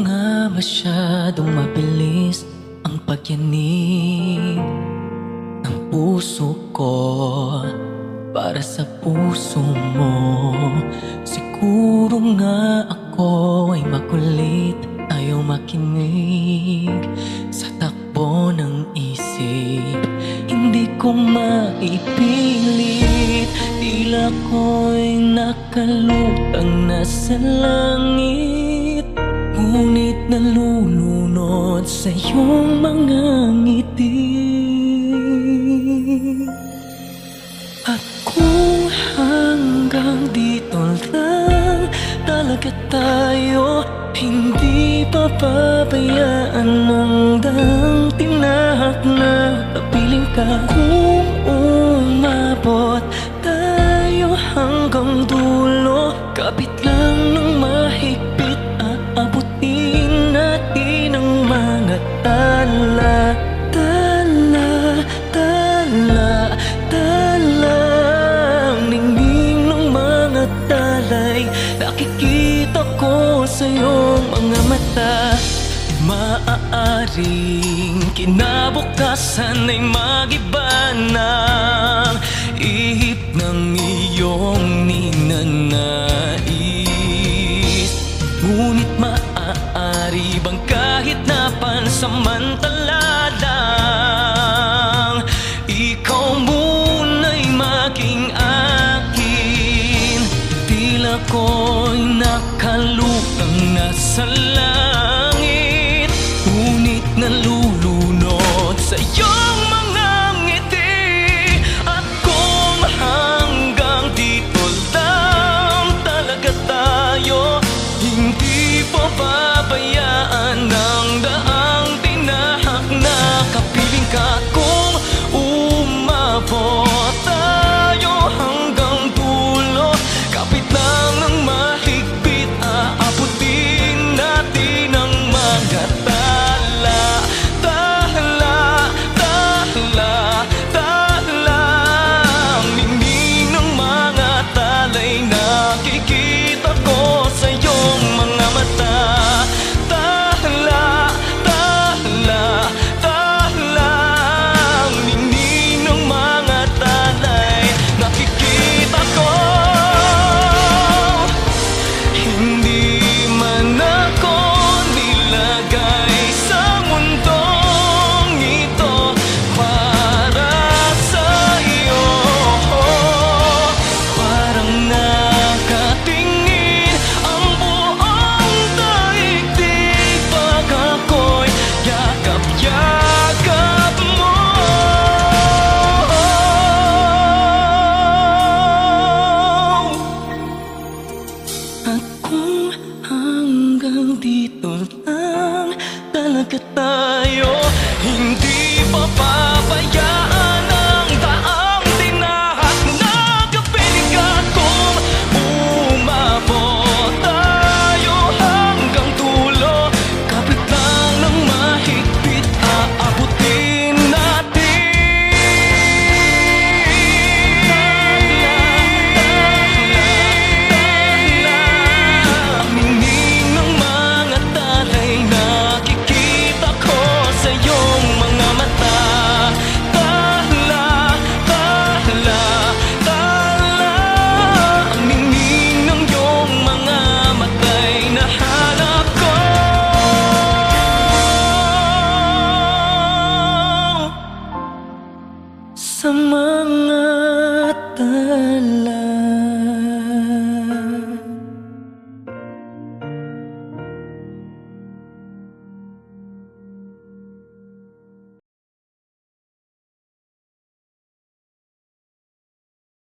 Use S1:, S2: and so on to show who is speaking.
S1: nga masyadong mabilis ang pagyanig ng puso ko para sa puso mo. Siguro nga ako ay makulit, ayaw makinig sa takbo ng isip. Hindi ko maipilit, tila ko'y nakalutang na sa langit, ngunit nalulunod sa iyong mga ngiti. At kung hanggang dito lang talaga tayo, hindi papabayaan ng dang tinahak na kapiling ka. Kung umabot tayo hanggang dulo, kapit lang ng mahigpit, aabutin natin ang mga tala. Tala, tala, tala. Ang ningning ng mga talay, nakikita ko sa iyong mga mata. Maaaring kinabukasan ay magiba ng ihip ng iyong ninanais. Ngunit maaari bang kahit na pansamantala lang, ikaw muna'y maging akin? Tila ko'y nakalutang na sa langit, ngunit nalulunod sa iyong